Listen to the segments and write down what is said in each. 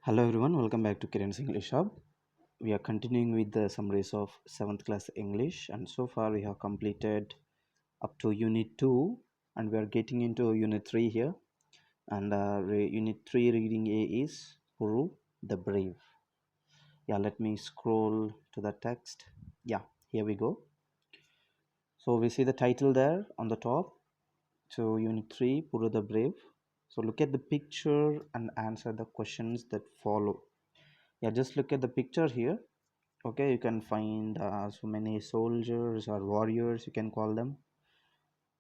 Hello everyone, welcome back to Kiran's English Hub. We are continuing with the summaries of 7th class English, and so far we have completed up to Unit 2 and we are getting into Unit 3 here. And Unit 3 reading A is Puru the Brave. Yeah, let me scroll to the text. Yeah, here we go. So we see the title there on the top. So Unit 3, Puru the Brave. So look at the picture and answer the questions that follow. Yeah, just look at the picture here. Okay, you can find so many soldiers or warriors, you can call them,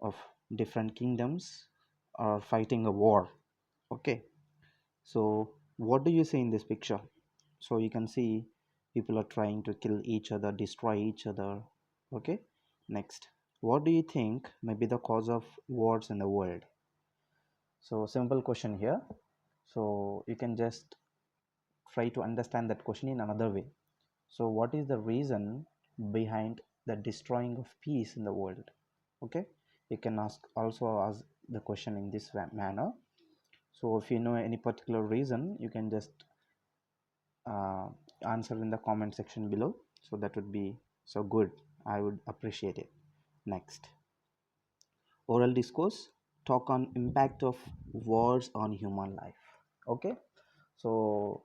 of different kingdoms are fighting a war. Okay, so what do you see in this picture? So you can see people are trying to kill each other, destroy each other. Okay, next, what do you think may be the cause of wars in the world? So simple question here. So you can just try to understand that question in another way. So what is the reason behind the destroying of peace in the world? Okay, you can also ask the question in this manner. So if you know any particular reason, you can just uh, answer in the comment section below. So that would be so good. I would appreciate it. Next, oral discourse, talk on impact of wars on human life. Okay, so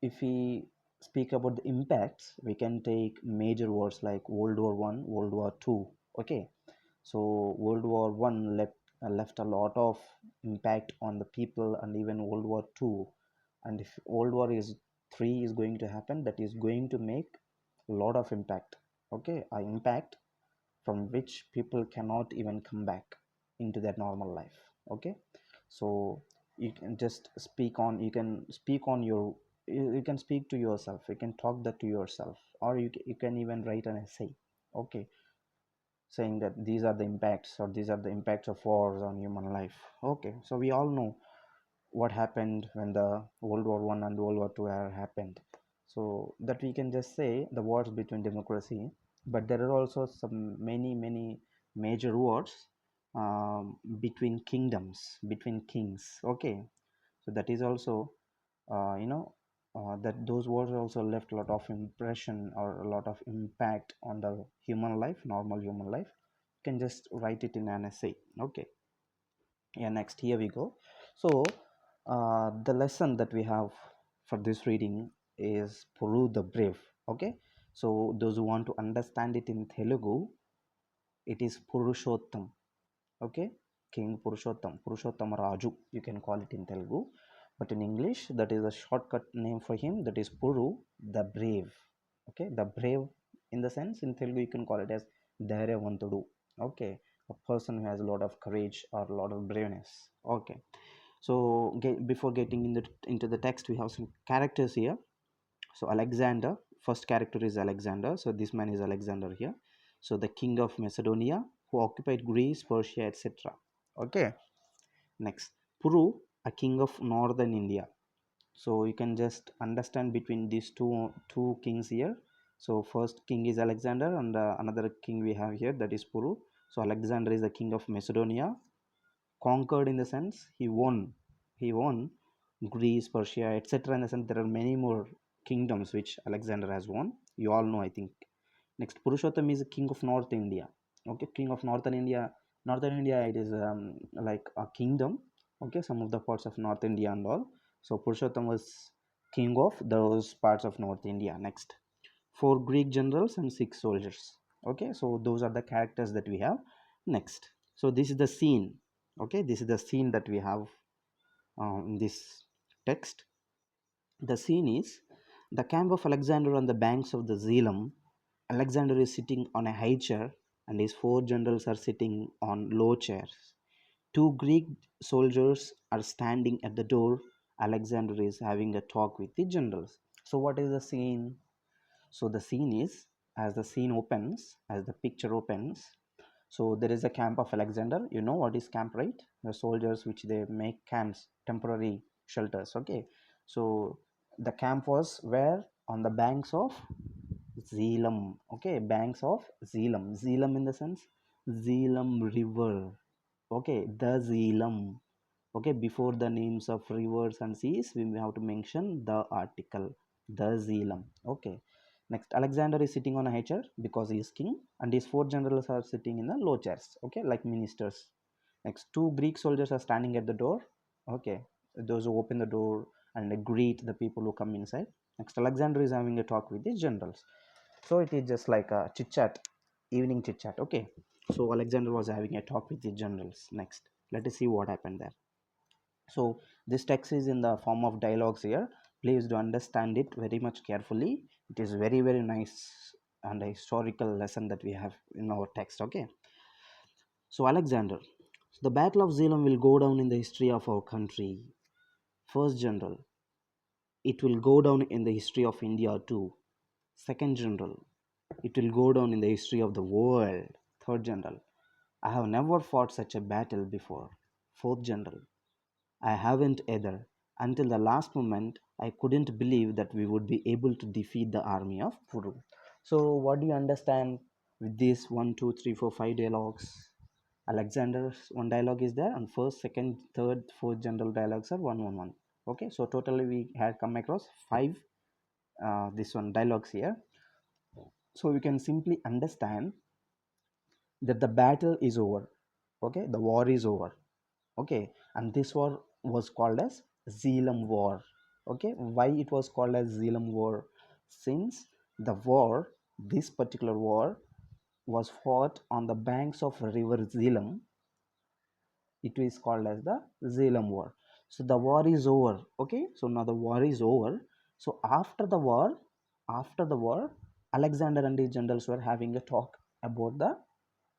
if we speak about the impacts, we can take major wars like World War One, World War Two. Okay, so World War One left a lot of impact on the people, and even World War Two. And if World War is three is going to happen, that is going to make a lot of impact. Okay, an impact from which people cannot even come back into their normal life. Okay, so you can just speak on your you can speak to yourself, you can talk that to yourself, or you can even write an essay. Okay, saying that these are the impacts, or these are the impacts of wars on human life. Okay, so we all know what happened when the World War One and World War Two happened. So that we can just say the wars between democracy, but there are also some many major wars between kingdoms, between kings. Okay, so that is also that those wars also left a lot of impression or a lot of impact on the human life, normal human life. You can just write it in an essay. Okay, yeah, next, here we go. So the lesson that we have for this reading is Puru the Brave. Okay, so those who want to understand it in Telugu, it is Purushottam. Okay, King Purushottam Raju, you can call it in Telugu, but in English that is a shortcut name for him, that is Puru the Brave. Okay, the brave, in the sense in Telugu you can call it as Dhairyavantudu. Okay, a person who has a lot of courage or a lot of braveness. Okay, so before getting into the text, we have some characters here. So Alexander, first character is Alexander, so this man is Alexander here. So the king of Macedonia, who occupied Greece, Persia, etc. Okay, next, Puru, a king of northern India. So you can just understand between these two kings here. So first king is Alexander, and another king we have here, that is Puru. So Alexander is the king of Macedonia, conquered, in the sense he won Greece, Persia, etc. In the sense there are many more kingdoms which Alexander has won, you all know, I think. Next, Purushottam is a king of North India. Okay, king of Northern India. Northern India, it is like a kingdom. Okay, some of the parts of North India and all. So Purushottam was king of those parts of North India. Next, four Greek generals and six soldiers. Okay, so those are the characters that we have. Next, so this is the scene. Okay, this is the scene that we have in this text. The scene is the camp of Alexander on the banks of the Zelam. Alexander is sitting on a high chair, and his four generals are sitting on low chairs. Two Greek soldiers are standing at the door. Alexander is having a talk with the generals. So what is the scene? So the scene is, as the scene opens, as the picture opens, so there is a camp of Alexander. You know what is camp, right? The soldiers which they make camps, temporary shelters. Okay, so the camp was where? On the banks of Zelam. Okay, banks of Zelam. Zelam in the sense Zelam river. Okay, the Zelam. Okay, before the names of rivers and seas we have to mention the article, the xylem. Okay, next, Alexander is sitting on a high chair because he is king, and his four generals are sitting in the low chairs, okay, like ministers. Next, two Greek soldiers are standing at the door. Okay, those who open the door and they greet the people who come inside. Next, Alexander is having a talk with his generals. So it is just like a chit chat, evening chit chat. Okay, so Alexander was having a talk with his generals. Next, let us see what happened there. So this text is in the form of dialogues here. Please do understand it very much carefully. It is very very nice and a historical lesson that we have in our text. Okay, so Alexander, the Battle of Zealand will go down in the history of our country. First general, it will go down in the history of India too. Second general, it will go down in the history of the world. Third general, I have never fought such a battle before. Fourth general, I haven't either. Until the last moment, I couldn't believe that we would be able to defeat the army of Puru. So, what do you understand with these one, two, three, four, five dialogues? Alexander's one dialogue is there, and first, second, third, fourth general dialogues are one, one, one. Okay, so totally we had come across five this one dialogues here. So we can simply understand that the battle is over. Okay, the war is over. Okay, and this war was called as Zealam War. Okay, why it was called as Zealam War? Since the war, this particular war, was fought on the banks of river Zealam, it is called as the Zealam War. So the war is over. Okay, so now the war is over. So after the war, Alexander and his generals were having a talk about the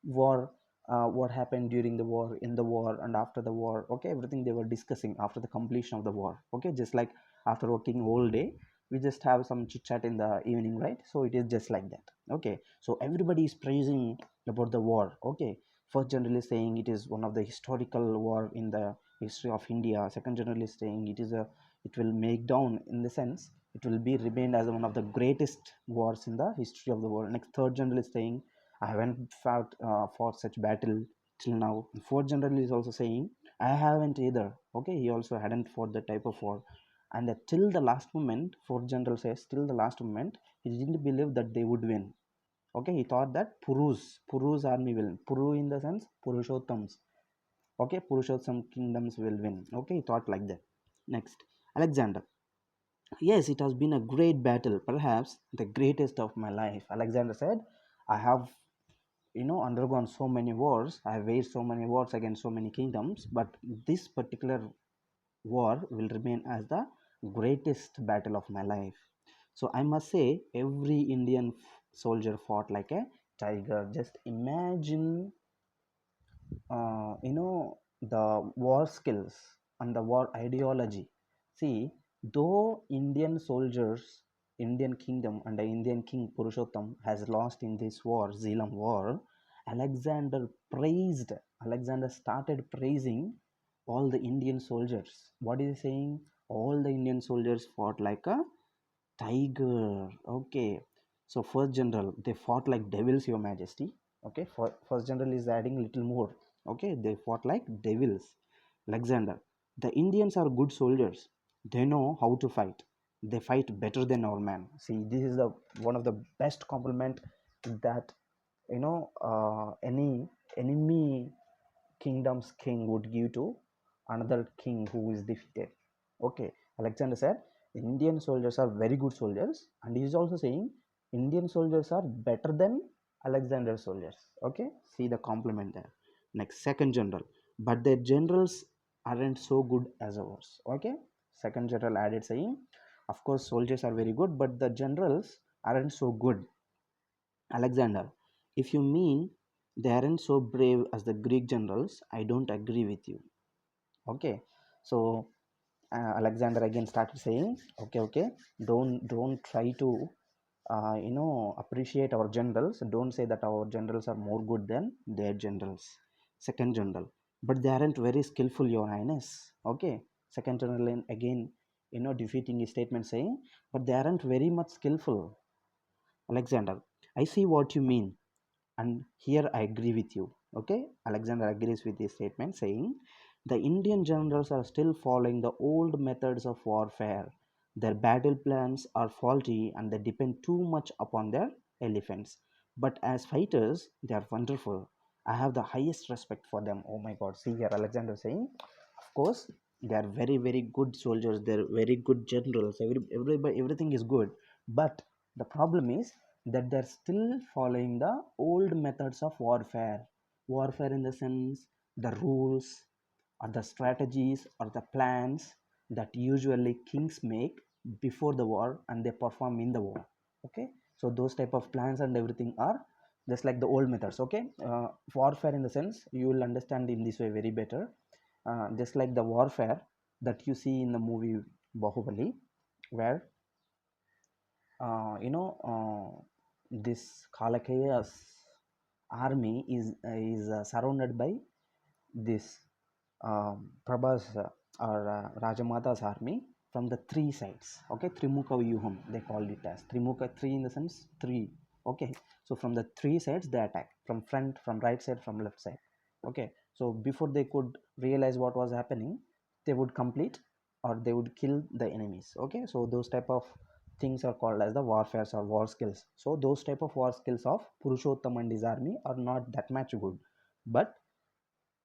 war, what happened during the war, in the war, and after the war. Okay, everything they were discussing after the completion of the war. Okay, just like after working whole day, we just have some chit chat in the evening, right? So it is just like that. Okay, so everybody is praising about the war. Okay, first general is saying it is one of the historical war in the history of India. Second general is saying it will make down, in the sense it will be remained as one of the greatest wars in the history of the world. Next, third general is saying I haven't fought such battle till now. Fourth general is also saying I haven't either. Okay, he also hadn't fought that type of war. And that till the last moment, fourth general says, till the last moment, he didn't believe that they would win. Okay, he thought that Puru's army will, Puru in the sense Purushottam's. Okay, Purushottam kingdoms will win. Okay, he thought like that. Next, Alexander. Yes, it has been a great battle, perhaps the greatest of my life. Alexander said, I have undergone so many wars, I have waged so many wars against so many kingdoms, but this particular war will remain as the greatest battle of my life. So I must say every Indian soldier fought like a tiger. Just imagine the war skills and the war ideology. See, though Indian soldiers, Indian kingdom and the Indian king Purushottam has lost in this war, Zealam war, alexander praised Alexander started praising all the Indian soldiers. What is he saying? All the Indian soldiers fought like a tiger. Okay, so first general, they fought like devils, your majesty. Okay, first general is adding little more. Okay, they fought like devils. Alexander, the Indians are good soldiers. They know how to fight. They fight better than our man. See, this is the one of the best compliment that any enemy kingdom's king would give to another king who is defeated. Okay, Alexander said Indian soldiers are very good soldiers, and he is also saying Indian soldiers are better than Alexander's soldiers. Okay, see the compliment there. Next, second general, but their generals aren't so good as ours. Okay, second general added saying, of course, soldiers are very good, but the generals aren't so good. Alexander, if you mean they aren't so brave as the Greek generals, I don't agree with you. Okay, so Alexander again started saying, okay, don't try to appreciate our generals. Don't say that our generals are more good than their generals. Second general, but they aren't very skillful, Your Highness. Okay, second general again, defeating his statement saying, but they aren't very much skillful. Alexander, I see what you mean, and here I agree with you. Okay, Alexander agrees with this statement saying, The Indian generals are still following the old methods of warfare. Their battle plans are faulty and they depend too much upon their elephants. But as fighters, they are wonderful. I have the highest respect for them. Oh my god, see here, Alexander saying, of course, they are very, very good soldiers, they're very good generals, everything is good. But the problem is that they're still following the old methods of warfare. Warfare in the sense, the rules, or the strategies or the plans that usually kings make before the war and they perform in the war. Okay, so those type of plans and everything are just like the old methods. Okay, warfare in the sense you will understand in this way very better. Just like the warfare that you see in the movie Bahubali, where this Kalakaya's army is surrounded by this Prabhas or Rajamata's army from the three sides. Okay, Trimukha Vyuham, they called it as Trimukha, three in the sense three. Okay, so from the three sides they attack, from front, from right side, from left side. Okay, so before they could realize what was happening, they would complete or they would kill the enemies. Okay, so those type of things are called as the warfares or war skills. So those type of war skills of Purushottam and his army are not that much good, but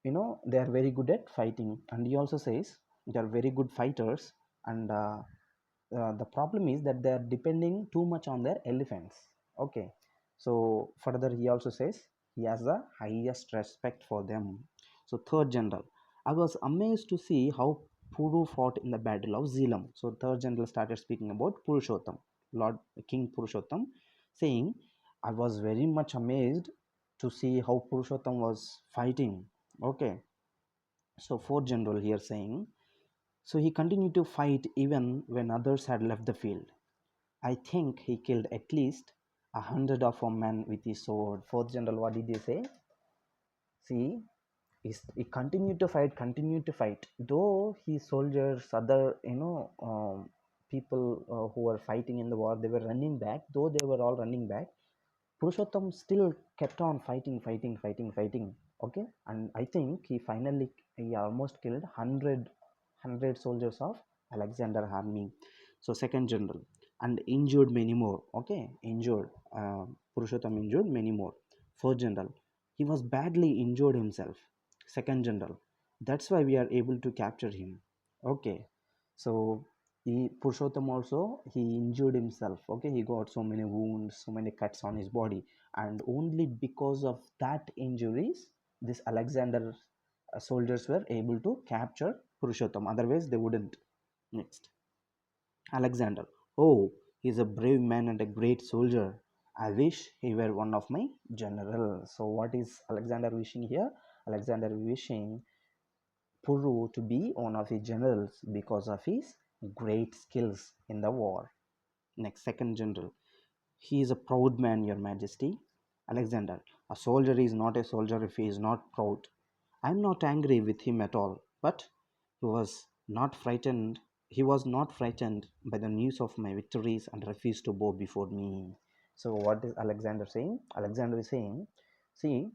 they are very good at fighting. And he also says they are very good fighters, and the problem is that they are depending too much on their elephants. Okay, so further he also says he has the highest respect for them. So third general, I was amazed to see how Puru fought in the battle of Zealam. So third general started speaking about Purushottam, Lord King Purushottam, saying, I was very much amazed to see how Purushottam was fighting. Okay, so fourth general here saying, so he continued to fight even when others had left the field. I think he killed at least 100 of our men with his sword. Fourth general, what did he say? See, he continued to fight. Though his soldiers, other, people who were fighting in the war, they were running back. Though they were all running back, Purushottam still kept on fighting. Okay, and I think he almost killed 100 soldiers of Alexander army. So second general, and injured many more. Okay, Purushottam injured many more. Fourth general, he was badly injured himself. Second general, that's why we are able to capture him. Okay, so Purushottam also he injured himself. Okay, he got so many wounds, so many cuts on his body, and only because of that injuries, this Alexander soldiers were able to capture Purushottam. Otherwise, they wouldn't. Next, Alexander. Oh, he's a brave man and a great soldier. I wish he were one of my generals. So, what is Alexander wishing here? Alexander wishing Puru to be one of his generals because of his great skills in the war. Next, second general. He is a proud man, your majesty. Alexander. A soldier is not a soldier if he is not proud. I am not angry with him at all, but he was not frightened. He was not frightened by the news of my victories and refused to bow before me. So, what is Alexander saying? Alexander is saying, see,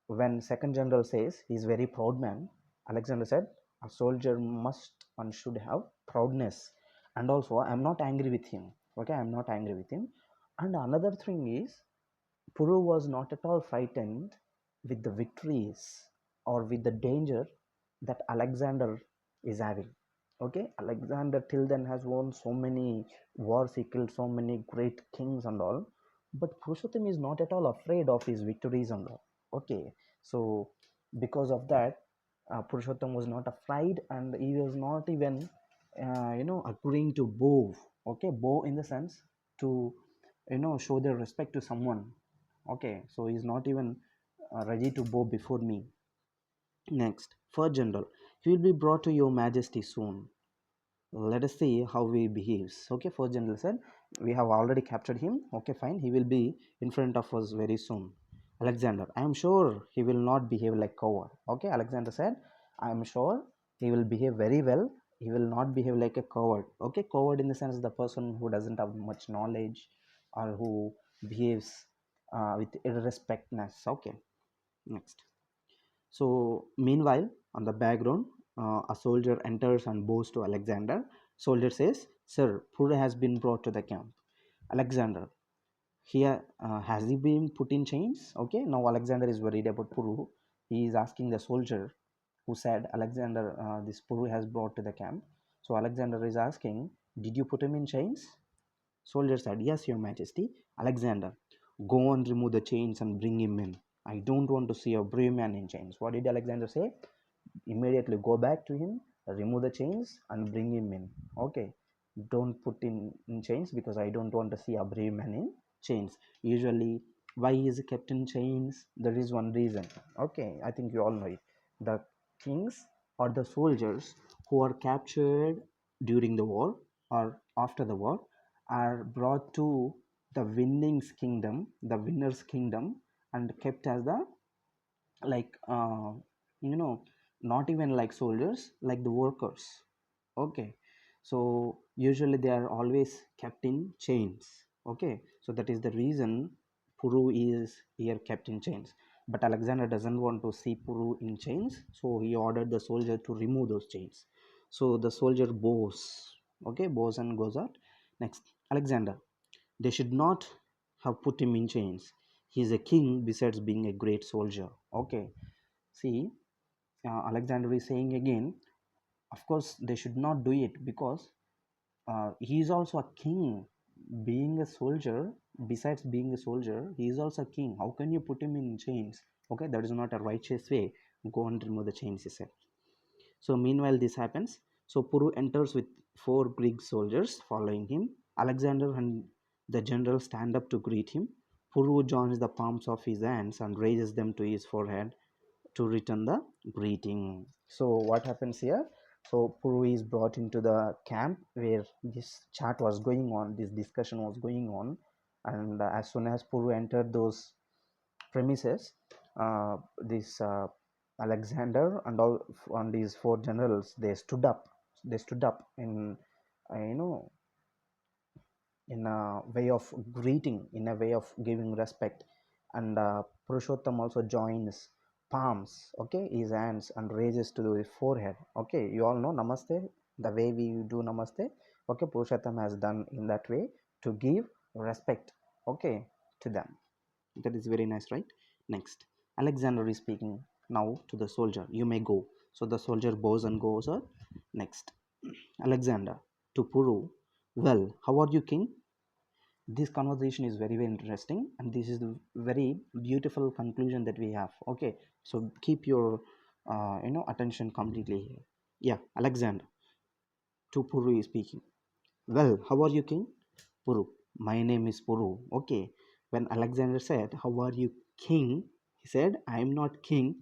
when second general says he is very proud man, Alexander said a soldier must and should have proudness. And also, I am not angry with him. Okay, I am not angry with him. And another thing is, Puru was not at all frightened with the victories or with the danger that Alexander is having. Okay, Alexander till then has won so many wars, he killed so many great kings and all, but Purushottam is not at all afraid of his victories and all. Okay, so because of that, Purushottam was not afraid and he was not even, agreeing to bow. Okay, bow in the sense to, show their respect to someone. Okay, so he's not even ready to bow before me. Next, first general, he will be brought to your majesty soon. Let us see how he behaves. Okay, first general said, we have already captured him. Okay, fine, he will be in front of us very soon. Alexander, I am sure he will not behave like coward. Okay, Alexander said, I am sure he will behave very well. He will not behave like a coward. Okay, coward in the sense the person who doesn't have much knowledge or who behaves with irrespectness. Okay, next. So meanwhile, On the background, a soldier enters and bows to Alexander. Soldier says, "Sir, Puru has been brought to the camp." Alexander, here, has he been put in chains? Okay, now Alexander is worried about Puru. He is asking the soldier who said, Alexander, this Puru has brought to the camp. So Alexander is asking, did you put him in chains? Soldier said, yes, your majesty. Alexander, go and remove the chains and bring him in. I don't want to see a brave man in chains. What did Alexander say? Immediately go back to him, remove the chains and bring him in. Okay, don't put in chains, because I don't want to see a brave man in chains. Usually, why is he kept in chains? There is one reason. Okay, I think you all know it. The kings or the soldiers who are captured during the war or after the war are brought to the winner's kingdom, and kept as the, like, you know not even like soldiers, like the workers. Okay, so usually they are always kept in chains. Okay, so that is the reason Puru is here kept in chains. But Alexander doesn't want to see Puru in chains, so he ordered the soldier to remove those chains. So the soldier bows. Okay, bows and goes out. Next, Alexander, they should not have put him in chains. He is a king besides being a great soldier. Okay, see, Alexander is saying again, of course, they should not do it, because he is also a king. Being a soldier, besides being a soldier, he is also a king. How can you put him in chains? Okay, that is not a righteous way. Go and remove the chains, he said. So meanwhile this happens. So Puru enters with 4 Greek soldiers following him. Alexander and the general stand up to greet him. Puru joins the palms of his hands and raises them to his forehead to return the greeting. So what happens here? So Puru is brought into the camp where this chat was going on, this discussion was going on, and as soon as Puru entered those premises, this Alexander and all on these 4 generals, they stood up. They stood up in, you know in a way of greeting, in a way of giving respect. And Purushottam also joins palms, okay, his hands, and raises to the forehead. Okay, you all know namaste, the way we do namaste. Okay, Purushottam has done in that way to give respect, okay, to them. That is very nice, right? Next, Alexander is speaking now to the soldier. You may go. So the soldier bows and goes on. Next, Alexander to Puru. Well, how are you, king? This conversation is very, very interesting, and this is the very beautiful conclusion that we have. Okay, so keep your attention completely here. Yeah, Alexander to Puru is speaking. Well, how are you, king? Puru, my name is Puru. Okay, when Alexander said, how are you, king, he said, I am not king,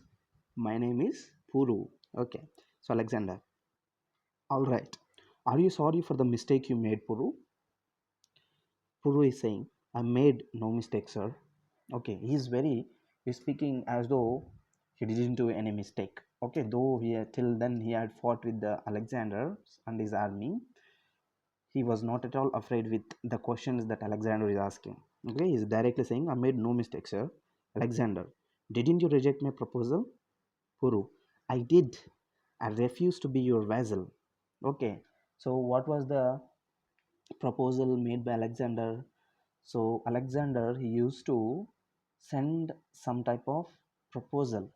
my name is Puru. Okay, so Alexander, all right, are you sorry for the mistake you made, Puru? Puru is saying, I made no mistake, sir. Okay, he's speaking as though he didn't do any mistake. Okay, though till then he had fought with the Alexander and his army, he was not at all afraid with the questions that Alexander is asking. Okay, he's directly saying, I made no mistake, sir. Alexander, didn't you reject my proposal? Puru, I did. I refused to be your vassal. Okay, so what was the proposal made by Alexander? So Alexander, he used to send some type of proposal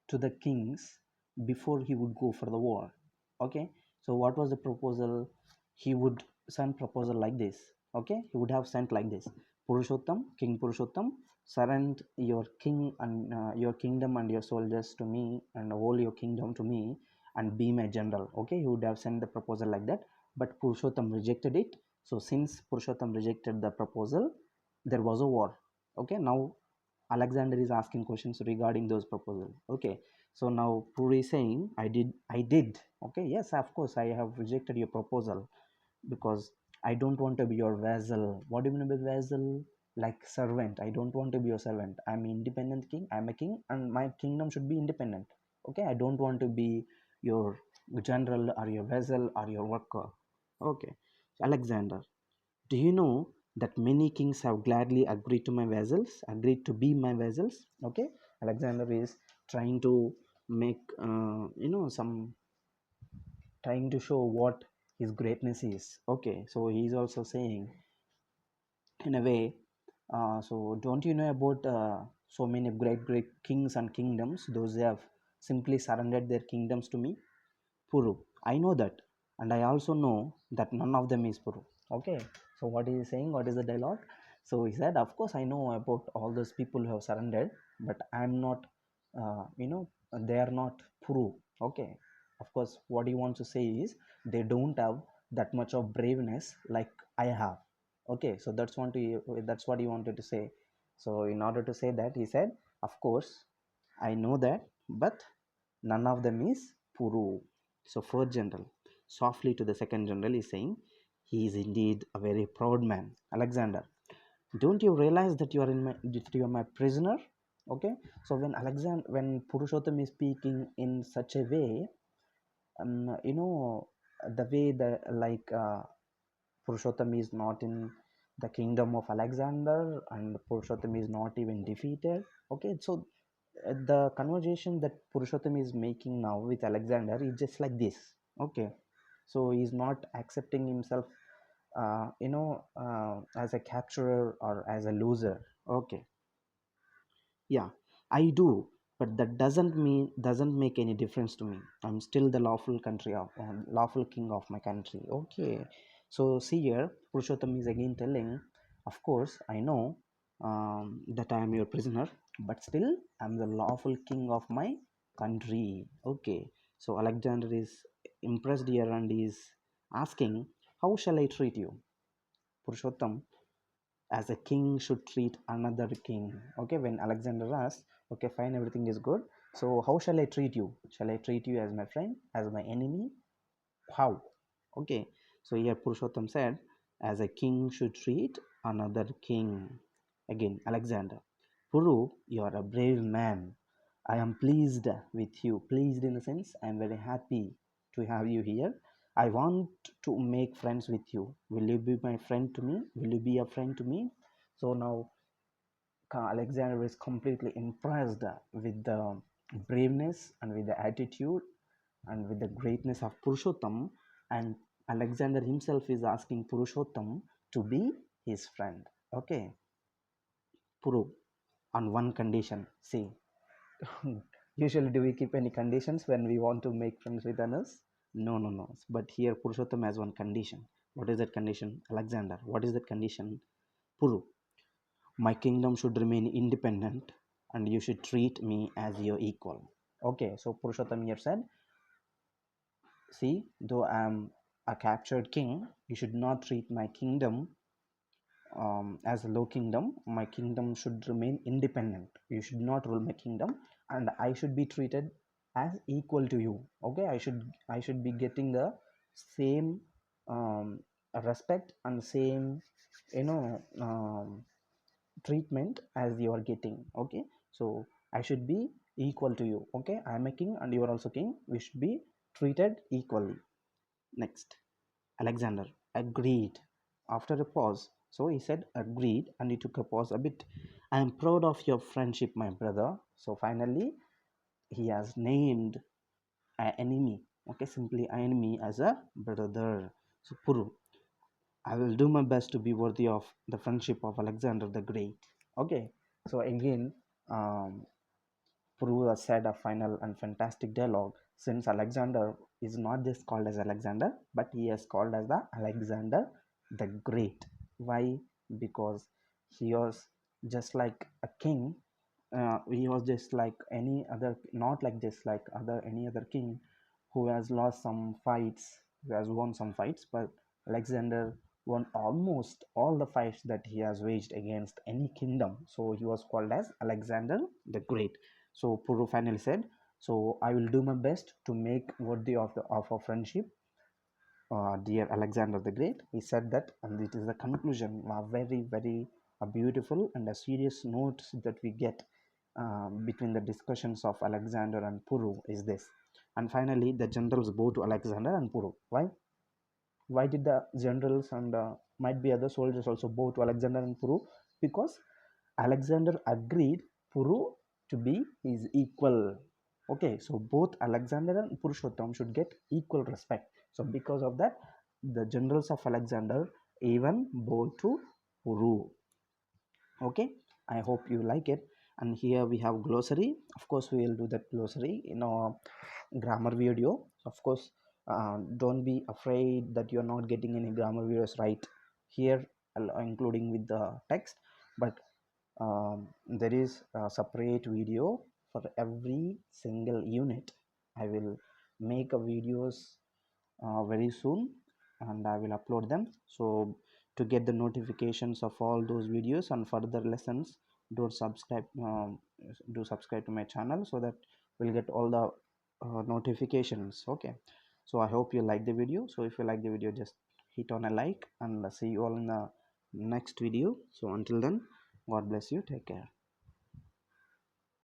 to the kings before he would go for the war. Okay, so what was the proposal? He would send proposal like this. Okay, he would have sent like this: Purushottam, King Purushottam, surrender your king and your kingdom and your soldiers to me, and all your kingdom to me, and be my general. Okay, he would have sent the proposal like that, but Purushottam rejected it. So since Purushottam rejected the proposal, there was a war. Okay, now Alexander is asking questions regarding those proposals. Okay, so now Puri is saying, I did. Okay, yes, of course, I have rejected your proposal because I don't want to be your vassal. What do you mean by vassal? Like servant. I don't want to be your servant. I'm an independent king. I'm a king, and my kingdom should be independent. Okay, I don't want to be your general or your vassal or your worker. Okay, Alexander, do you know that many kings have gladly agreed to be my vassals? Okay, Alexander is trying to make some trying to show what his greatness is. Okay, so he's also saying in a way, so don't you know about so many great great kings and kingdoms, those who have simply surrendered their kingdoms to me? Puru. I know that, and I also know that none of them is Puru. Okay, so what is he saying? What is the dialogue? So he said, of course, I know about all those people who have surrendered, but I'm not, they are not Puru. Okay, of course, what he wants to say is they don't have that much of braveness like I have. Okay, so that's what he wanted to say. So in order to say that, he said, of course, I know that, but none of them is Puru. So first general, softly to the second general, is saying, he is indeed a very proud man. Alexander, don't you realize that you are my prisoner? Okay. So when Purushottam is speaking in such a way, the way the like Purushottam is not in the kingdom of Alexander, and Purushottam is not even defeated. Okay, so the conversation that Purushottam is making now with Alexander is just like this. Okay, so he's not accepting himself, as a capturer or as a loser. Okay, yeah, I do, but that doesn't make any difference to me. I'm still the lawful king of my country. Okay, so see here, Purushottam is again telling, of course, I know that I am your prisoner, but still I'm the lawful king of my country. Okay, so Alexander is impressed here and is asking, how shall I treat you? Purushottam, as a king should treat another king. Okay, when Alexander asks, okay, fine, everything is good, so how shall I treat you? Shall I treat you as my friend, as my enemy? How? Okay, so here Purushottam said, as a king should treat another king. Again, Alexander, Puru, you are a brave man. I am pleased with you. Pleased in the sense, I am very happy to have you here. I want to make friends with you. Will you be my friend to me? Will you be a friend to me? So now Alexander is completely impressed with the braveness and with the attitude and with the greatness of Purushottam, and Alexander himself is asking Purushottam to be his friend. Okay, Puru, on one condition. See, usually do we keep any conditions when we want to make friends with others? No, no, no. But here Purushottam has one condition. What is that condition? Alexander, what is that condition? Puru, my kingdom should remain independent and you should treat me as your equal. Okay, so Purushottam here said, see, though I am a captured king, you should not treat my kingdom as a low kingdom. My kingdom should remain independent. You should not rule my kingdom, and I should be treated as equal to you. Okay, I should be getting the same respect and same, you know um, treatment as you are getting. Okay, so I should be equal to you. Okay, I am a king and you are also king. We should be treated equally. Next, Alexander agreed. After a pause, so he said agreed, and he took a pause a bit. I am proud of your friendship, my brother. So finally he has named an enemy. Okay, simply an enemy as a brother. So Puru, I will do my best to be worthy of the friendship of Alexander the Great. Okay, so again, um, Puru has said a final and fantastic dialogue, since Alexander is not just called as Alexander, but he is called as the Alexander the Great. Why? Because he was just like a king. He was just like any other, not like just like other any other king who has lost some fights, who has won some fights, but Alexander won almost all the fights that he has waged against any kingdom. So he was called as Alexander the Great. So Puru finally said, so I will do my best to make worthy of our friendship, dear Alexander the Great. He said that, and it is the conclusion, a very, very beautiful and a serious note that we get between the discussions of Alexander and Puru is this. And finally, the generals bow to Alexander and Puru. Why? Why did the generals and might be other soldiers also bow to Alexander and Puru? Because Alexander agreed Puru to be his equal. Okay, so both Alexander and Purushottam should get equal respect. So because of that, the generals of Alexander even bow to Puru. Okay, I hope you like it. And here we have glossary. Of course we will do that glossary in our grammar video. So of course, don't be afraid that you're not getting any grammar videos right here, including with the text. But there is a separate video for every single unit. I will make a videos very soon, and I will upload them. So to get the notifications of all those videos and further lessons, do subscribe do subscribe to my channel, so that we'll get all the notifications. Okay, so I hope you like the video. So if you like the video, just hit on a like, and see you all in the next video. So until then, God bless you, take care.